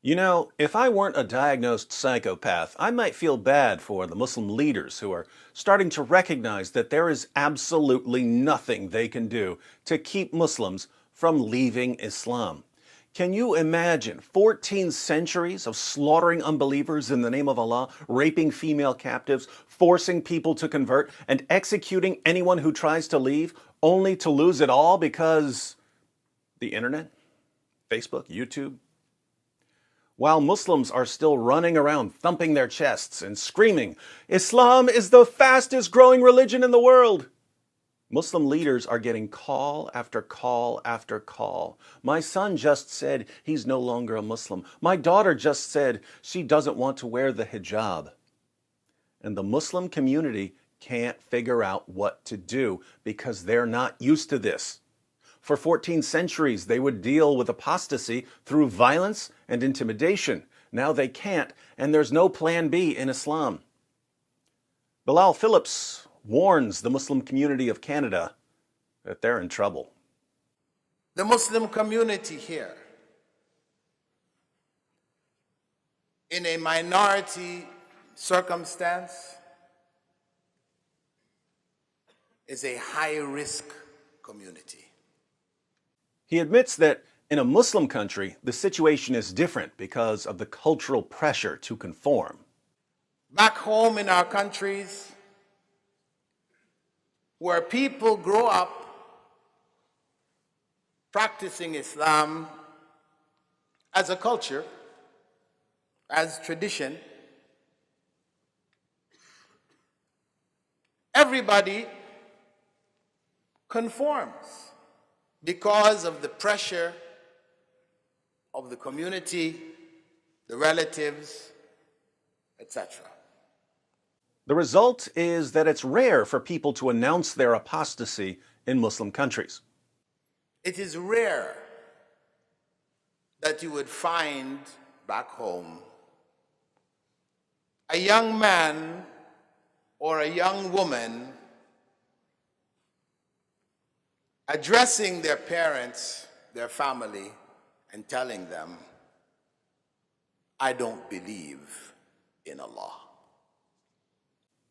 You know, if I weren't a diagnosed psychopath, I might feel bad for the Muslim leaders who are starting to recognize that there is absolutely nothing they can do to keep Muslims from leaving Islam. Can you imagine 14 centuries of slaughtering unbelievers in the name of Allah, raping female captives, forcing people to convert, and executing anyone who tries to leave, only to lose it all because the internet, Facebook, YouTube? While Muslims are still running around thumping their chests and screaming, Islam is the fastest growing religion in the world, Muslim leaders are getting call after call after call. My son just said he's no longer a Muslim. My daughter just said she doesn't want to wear the hijab. And the Muslim community can't figure out what to do because they're not used to this. For 14 centuries, they would deal with apostasy through violence and intimidation. Now they can't, and there's no plan B in Islam. Bilal Phillips warns the Muslim community of Canada that they're in trouble. The Muslim community here, in a minority circumstance, is a high-risk community. He admits that in a Muslim country, the situation is different because of the cultural pressure to conform. Back home in our countries, where people grow up practicing Islam as a culture, as tradition, everybody conforms because of the pressure of the community, the relatives, etc. The result is that it's rare for people to announce their apostasy in Muslim countries. It is rare that you would find back home a young man or a young woman addressing their parents, their family, and telling them, I don't believe in Allah.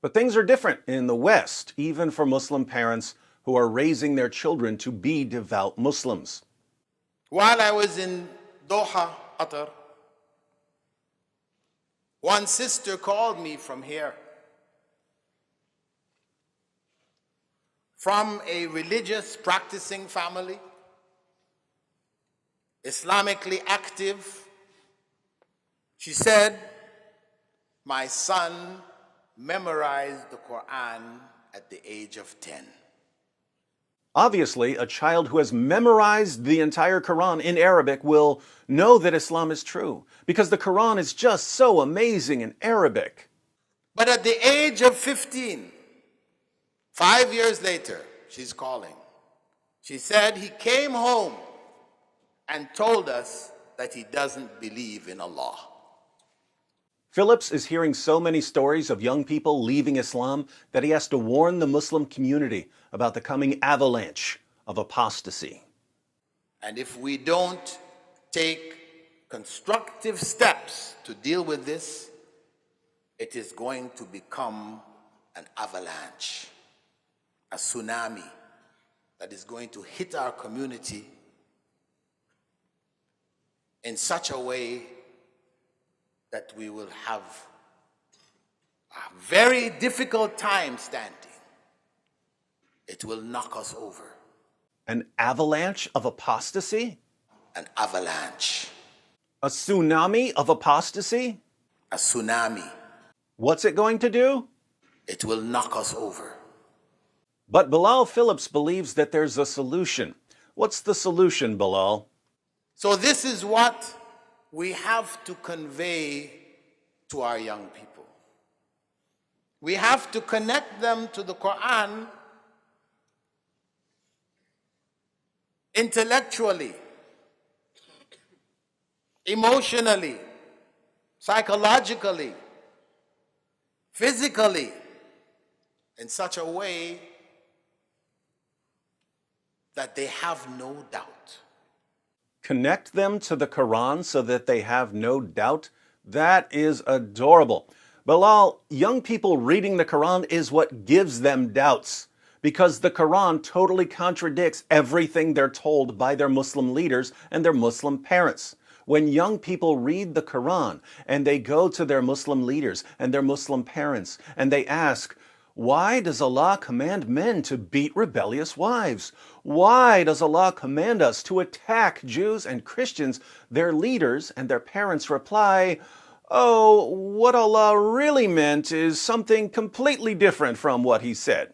But things are different in the West, even for Muslim parents who are raising their children to be devout Muslims. While I was in Doha, Qatar, one sister called me from here, from a religious practicing family, Islamically active. She said, my son memorized the Quran at the age of 10. Obviously, a child who has memorized the entire Quran in Arabic will know that Islam is true, because the Quran is just so amazing in Arabic. But at the age of 15, 5 years later, she's calling. She said he came home and told us that he doesn't believe in Allah. Phillips is hearing so many stories of young people leaving Islam that he has to warn the Muslim community about the coming avalanche of apostasy. And if we don't take constructive steps to deal with this, it is going to become an avalanche, a tsunami that is going to hit our community in such a way that we will have a very difficult time standing. It will knock us over. An avalanche of apostasy? An avalanche. A tsunami of apostasy? A tsunami. What's it going to do? It will knock us over. But Bilal Phillips believes that there's a solution. What's the solution, Bilal? So this is what we have to convey to our young people. We have to connect them to the Quran intellectually, emotionally, psychologically, physically, in such a way that they have no doubt. Connect them to the Quran so that they have no doubt. That is adorable. Bilal, young people reading the Quran is what gives them doubts, because the Quran totally contradicts everything they're told by their Muslim leaders and their Muslim parents. When young people read the Quran and they go to their Muslim leaders and their Muslim parents and they ask, why does Allah command men to beat rebellious wives? Why does Allah command us to attack Jews and Christians? Their leaders and their parents reply, oh, what Allah really meant is something completely different from what He said.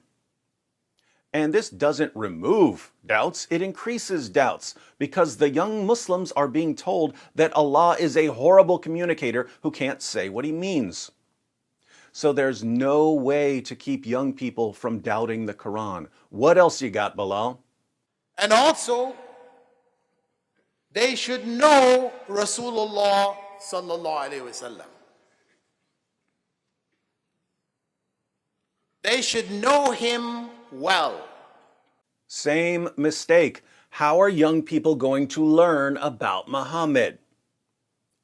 And this doesn't remove doubts, it increases doubts, because the young Muslims are being told that Allah is a horrible communicator who can't say what He means. So there's no way to keep young people from doubting the Quran. What else you got, Bilal? And also, they should know Rasulullah sallallahu alaihi wasallam. They should know him well. Same mistake. How are young people going to learn about Muhammad?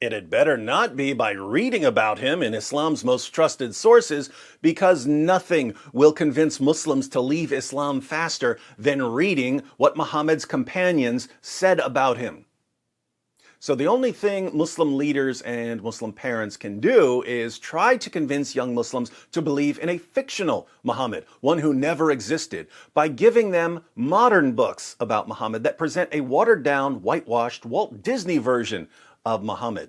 It had better not be by reading about him in Islam's most trusted sources, because nothing will convince Muslims to leave Islam faster than reading what Muhammad's companions said about him. So the only thing Muslim leaders and Muslim parents can do is try to convince young Muslims to believe in a fictional Muhammad, one who never existed, by giving them modern books about Muhammad that present a watered-down, whitewashed Walt Disney version of Muhammad.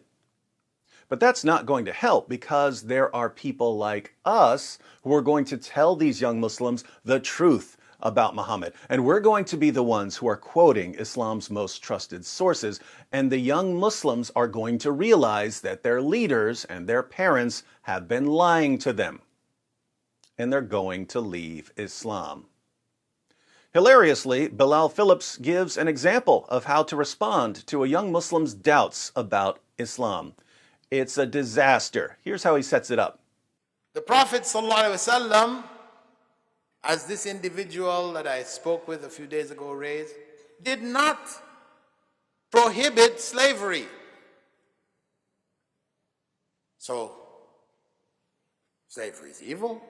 But that's not going to help, because there are people like us who are going to tell these young Muslims the truth about Muhammad. And we're going to be the ones who are quoting Islam's most trusted sources. And the young Muslims are going to realize that their leaders and their parents have been lying to them. And they're going to leave Islam. Hilariously, Bilal Phillips gives an example of how to respond to a young Muslim's doubts about Islam. It's a disaster. Here's how he sets it up. The Prophet ﷺ, as this individual that I spoke with a few days ago raised, did not prohibit slavery. So, slavery is evil.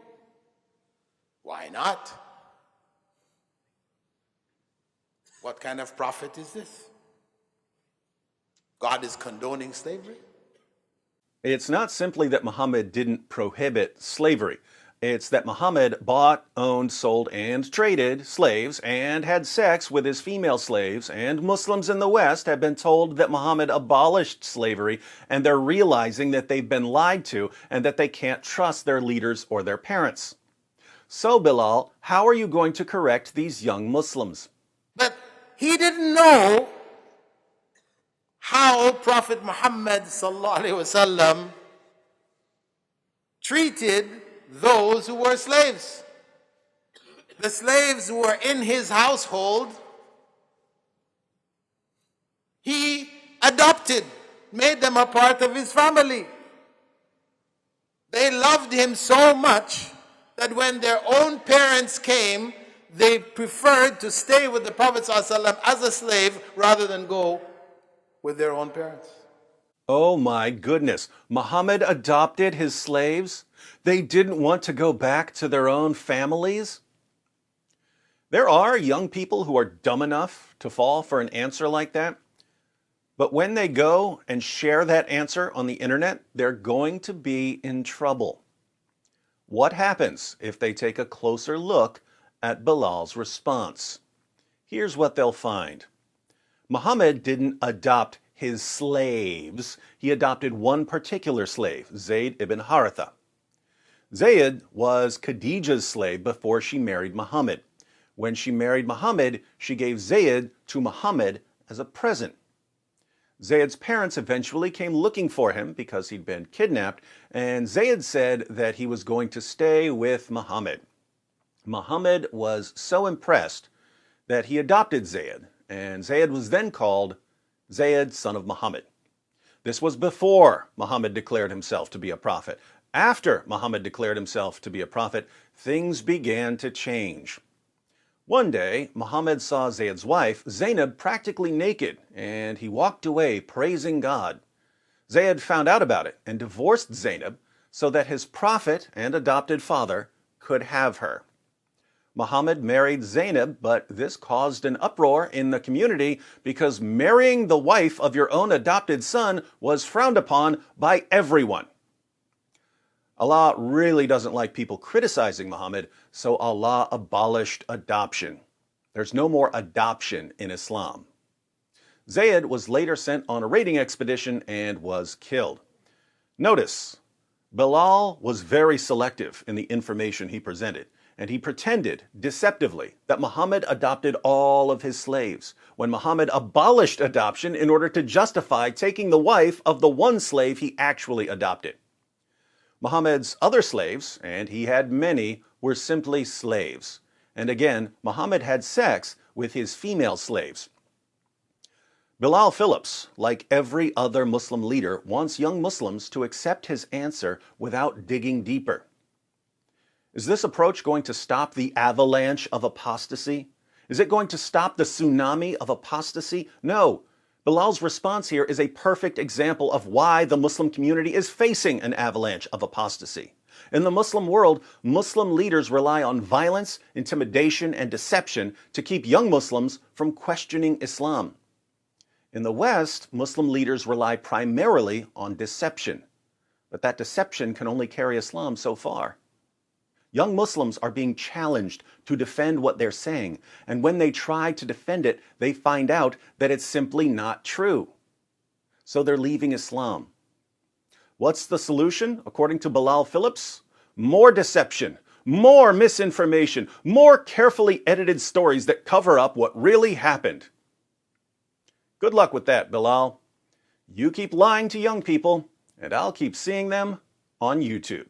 Why not? What kind of prophet is this? God is condoning slavery? It's not simply that Muhammad didn't prohibit slavery. It's that Muhammad bought, owned, sold, and traded slaves and had sex with his female slaves, and Muslims in the West have been told that Muhammad abolished slavery, and they're realizing that they've been lied to and that they can't trust their leaders or their parents. So, Bilal, how are you going to correct these young Muslims? But he didn't know how Prophet Muhammad sallallahu alaihi wasallam treated those who were slaves. The slaves who were in his household, he adopted, made them a part of his family. They loved him so much that when their own parents came, they preferred to stay with the Prophet ﷺ as a slave rather than go with their own parents. Oh my goodness, Muhammad adopted his slaves? They didn't want to go back to their own families? There are young people who are dumb enough to fall for an answer like that. But when they go and share that answer on the internet, they're going to be in trouble. What happens if they take a closer look at Bilal's response? Here's what they'll find. Muhammad didn't adopt his slaves. He adopted one particular slave, Zayd ibn Haritha. Zayd was Khadija's slave before she married Muhammad. When she married Muhammad, she gave Zayd to Muhammad as a present. Zayd's parents eventually came looking for him because he'd been kidnapped, and Zayd said that he was going to stay with Muhammad. Muhammad was so impressed that he adopted Zayd, and Zayd was then called Zayd, son of Muhammad. This was before Muhammad declared himself to be a prophet. After Muhammad declared himself to be a prophet, things began to change. One day, Muhammad saw Zayed's wife, Zainab, practically naked, and he walked away praising God. Zayed found out about it and divorced Zainab so that his prophet and adopted father could have her. Muhammad married Zainab, but this caused an uproar in the community because marrying the wife of your own adopted son was frowned upon by everyone. Allah really doesn't like people criticizing Muhammad, so Allah abolished adoption. There's no more adoption in Islam. Zayed was later sent on a raiding expedition and was killed. Notice, Bilal was very selective in the information he presented, and he pretended deceptively that Muhammad adopted all of his slaves, when Muhammad abolished adoption in order to justify taking the wife of the one slave he actually adopted. Muhammad's other slaves, and he had many, were simply slaves. And again, Muhammad had sex with his female slaves. Bilal Phillips, like every other Muslim leader, wants young Muslims to accept his answer without digging deeper. Is this approach going to stop the avalanche of apostasy? Is it going to stop the tsunami of apostasy? No. Bilal's response here is a perfect example of why the Muslim community is facing an avalanche of apostasy. In the Muslim world, Muslim leaders rely on violence, intimidation, and deception to keep young Muslims from questioning Islam. In the West, Muslim leaders rely primarily on deception. But that deception can only carry Islam so far. Young Muslims are being challenged to defend what they're saying, and when they try to defend it, they find out that it's simply not true. So they're leaving Islam. What's the solution, according to Bilal Phillips? More deception, more misinformation, more carefully edited stories that cover up what really happened. Good luck with that, Bilal. You keep lying to young people, and I'll keep seeing them on YouTube.